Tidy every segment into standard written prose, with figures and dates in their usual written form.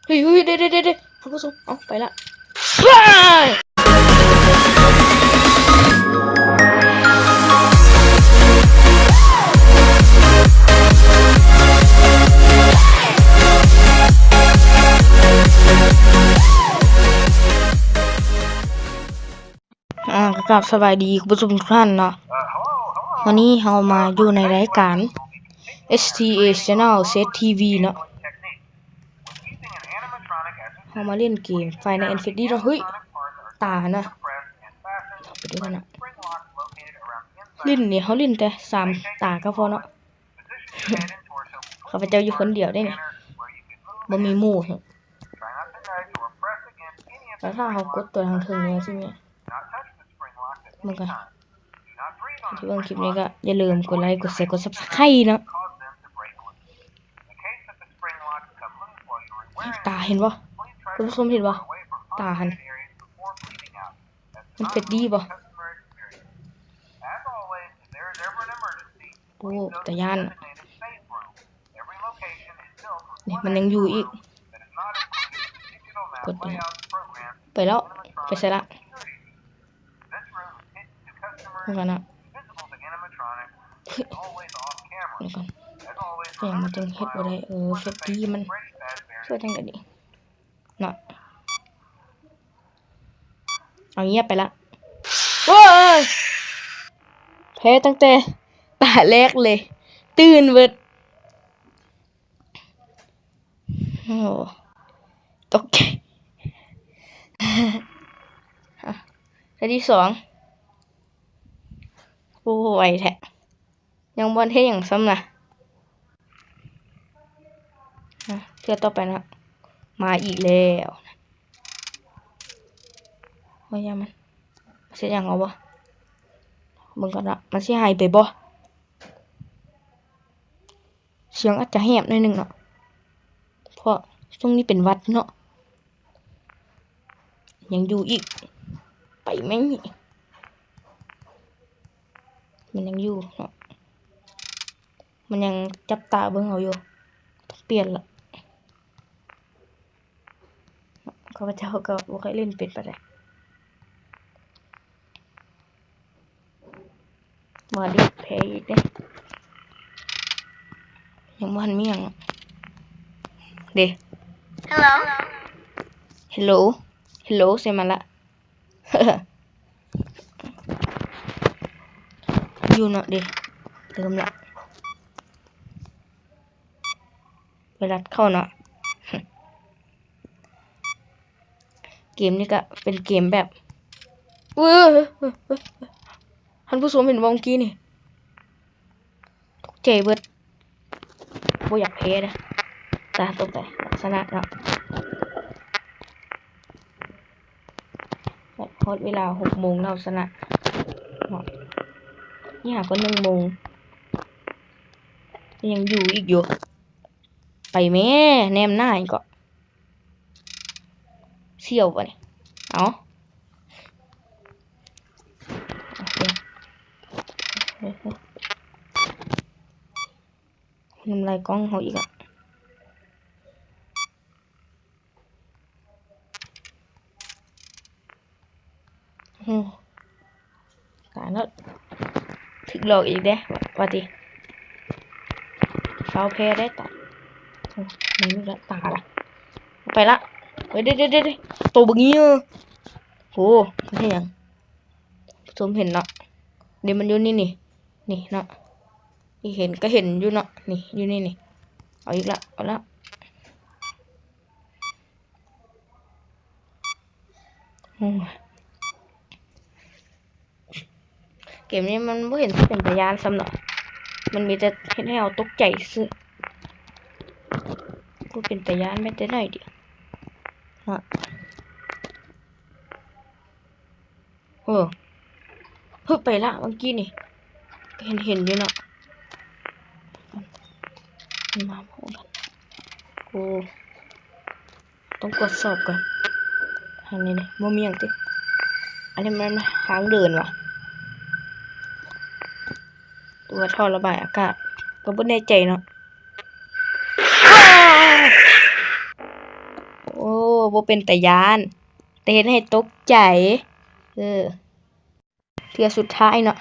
เฮ้ยเด้ท่านผู้ชมเอาไปละกับสบายดีคุณผู้ชมทุกท่านเนาะวันนี้เรามาอยู่ในรายการ STA Channel Set TV เนาะเรามาเล่นเกมไฟใน Infinity เนาะเฮ้ยตานะไปดูกันนะเล่นเนี่ยเขาเล่นแต่3 ตาก็พอเนาะ ข้าพเจ้าอยู่คนเดียวได้เนี่ยบ่มีหมู่แล้วถ้าเขากดตัวทางถึงเนี่ยใช่ไหมมันก็ที่เบิ่งคลิปนี้ก็อย่าลืมกดไลค์กดแชร์กด Subscribe เนาะตาเห็นบ่คุณผู้ชมเห็นบ่ตาหันมันเป็นดีบ่โอ้แต่ย่านนี่มันยังอยู่อีกกดไปแล้วไปใส่ละนี่กันนะนี่กันอย่างมันจึงเฮ็ดบ่ได้เฟซดีมันช่วยจังได๋ดิเนาะเอาเงียบไปละโอ้ยแพ้ตั้งแต่ตาแรกเลยตื่นเบิดโอ้ตกใจท่าที่2โอ้ไหวแท้ยังบ่เฮ็ดหยังซ้ำนะเทื่อต่อไปนะมาอีกแล้วว่ายามันเสร็จยังเอาบ่เบิ่งก่อนนะมันสิหายไปบ่เสียงอาจจะแหบหน่อยนึงเนาะเพราะช่วงนี้เป็นวัดเนาะยังอยู่อีกไปไหมมันยังอยู่เนาะมันยังจับตาเบิ่งเอาอยู่ต้องเปลี่ยนละข้าพเจ้าก็บ่เคยเล่นเป็นปานใดมาดิแพ้อีกเด้ยังบ่ทันมีหยังเด้ Hello เสียมาละ อยู่เนาะเด้เติมละไปรัดเข้าเนาะ เกมนี้ก็เป็นเกมแบบท่านผู้ชมเห็นวงกี้นี่ตกใจเบิดบ่อยากแพ้นะตาตกใจลักษณะเนาะพอดเวลา6 โมงลักษณะเนาะนี่หาก็1 โมงยังอยู่อีกอยู่ไปแม่แนมหน้าอีกก็เสี่ยวป่ะนี่เอาโอเคน้ำลายกล้องเขาอีกอ่ะตายแล้วถึกหลอกอีกเด้ว่าดิเฝ้าแพ้ได้ตานี่มันละตาละไปละเฮ้ยเด้ตัวบึงงี้โหไม่ใช่ยังชมเห็นเนาะเดี๋ยวมันอยู่นี่นี่เนาะที่เห็นก็เห็นอยู่เนาะนี่อยู่นี่เอาอีกละเอาละเกมนี้มันไม่เห็นเป็นพยานซ้ำเนาะมันมีแต่เห็นให้เราตกใจซื้อกูเป็นพยานไม่ได้หน่อยเดียวฮะเฮ้ยไปละเมื่อกี้นี่เห็นอยู่เนาะมาพร้อมกันกูต้องกดสอบก่อนอันนี้นี่บ่มีอย่างติอันนี้มันทางเดินวะตัวท่อระบายอากาศก็บ่แน่ใจเนาะ บ่เป็นตาย้านแต่เฮ็ดให้ตกใจเทื่อสุดท้ายเนาะ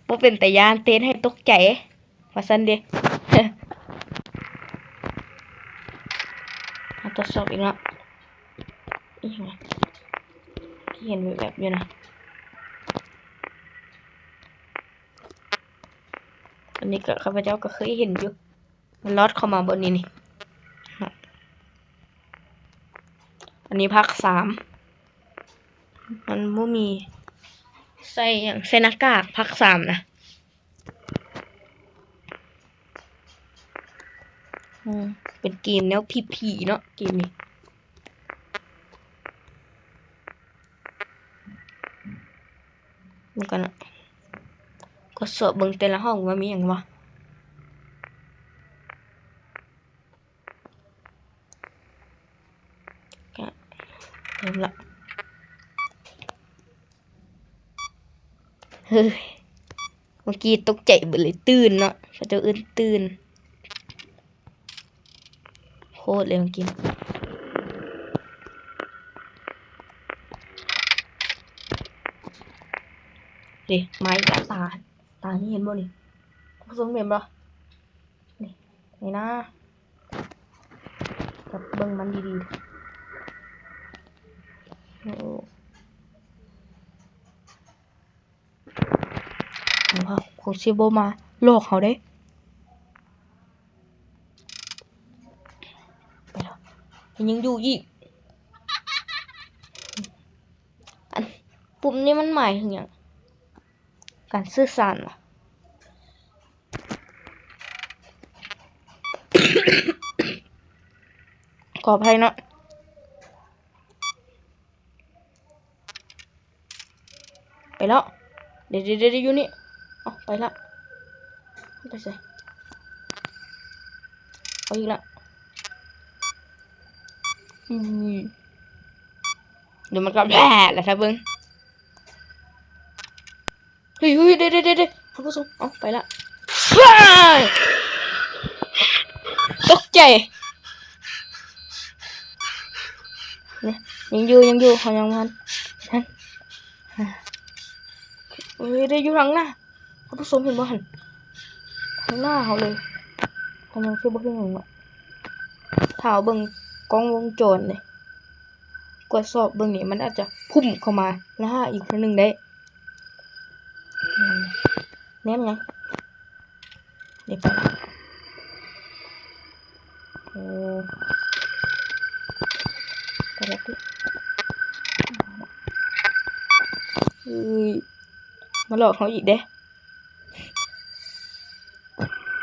บ่เป็นตาย้านเต้นให้ตกใจว่าซั่นเด้ มาทดสอบอีกแล้วอีกแล้วเห็นแบบอยู่นะอันนี้ก็ข้าพเจ้าก็เคยเห็นอยู่มันลอดเข้ามาบนนี้นี่อันนี้ภาค3มันบ่มีใส่อย่างใส่หน้ากากภาค3นะเป็นเกมแนวผีๆเนาะเกมนี้มันกันก็สอบเบิ่งแต่ละห้องว่ามีหยังวะก็เริ่มละเฮ้ยเมื่อกี้ตกใจเบิดเลยตื่นเนาะเขาเจ้าอื่นตื่นโคตรเลยเมื่อกี้ดิไม้กับตานี่เห็นบ่นี่ผู้ชมเห็นบ่นี่นะจับเบิ่งมันดีๆโอ้คงสิบ่มาหลอกเขาเด้ไปแล้วยังอยู่อีกอันปุ่มนี้มันหมายถึงหยังการสื่อสารเหรอ ขออภัยเนาะไปแล้วเดี๋ยวอยู่นี่ไปละไปใส่เอาอีกละเดี๋ยวมันก็แผลแล้วครับเบิ้งเฮ้ยเดี๋ยวท่านผู้ชมไปละตกใจเนี่ยยังอยู่เขายังมันเฮ้ยได้อยู่หลังหน้าท่านผู้ชมเห็นบ่หันข้างหน้าเขาเลยเขายังคือบ่เห็นหยังเนาะถ้าเอาเบิ่งกล้องวงจรเลยกดสอบเบิ่งนี่มันอาจจะพุ่มเข้ามาแล้วอีกครั้งหนึ่งได้แนมไงเดี๋ยวไปละไปแล้วดิมาหลอกเขาอีกเด้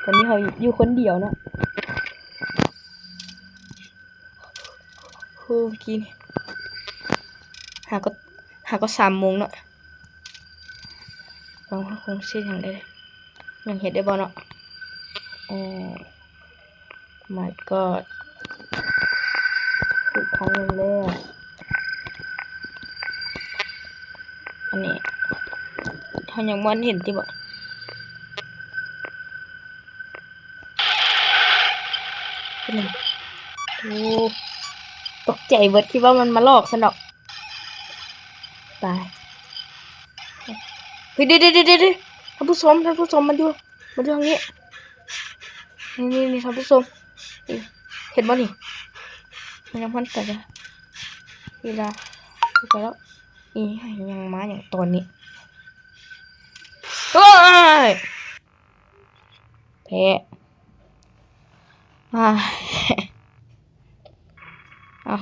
ตอนนี้เขาอยู่คนเดียวเนาะกินหาก็3 โมงเนาะเราคงเสียอย่างได้ยังเห็นได้บ่เนาะmy god อีกครั้งหนึ่งแล้วอันนี้เขายังมันเห็นที่บ่ตกใจเบิดคิดว่ามันมาหลอกสนอกตายเฮ้ยเดี๋ยวท่านผู้ชมมันอยู่ทางนี้นี่ท่านผู้ชมเห็นบ่นี่มันยังพันแต่ละเวลาไปแล้วยังมาอย่างตอนนี้เฮ้ยแพ้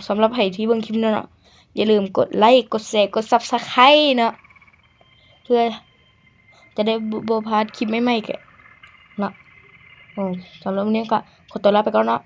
สำหรับใครที่เบิ่งคลิปนี้เนาะอย่าลืมกดไลค์กดแชร์กด Subscribe เนาะเพื่อจะได้บ่พลาดคลิปใหม่ๆกันเนาะสำหรับวันนี้ก็ขอตัวลาไปก่อนเนาะ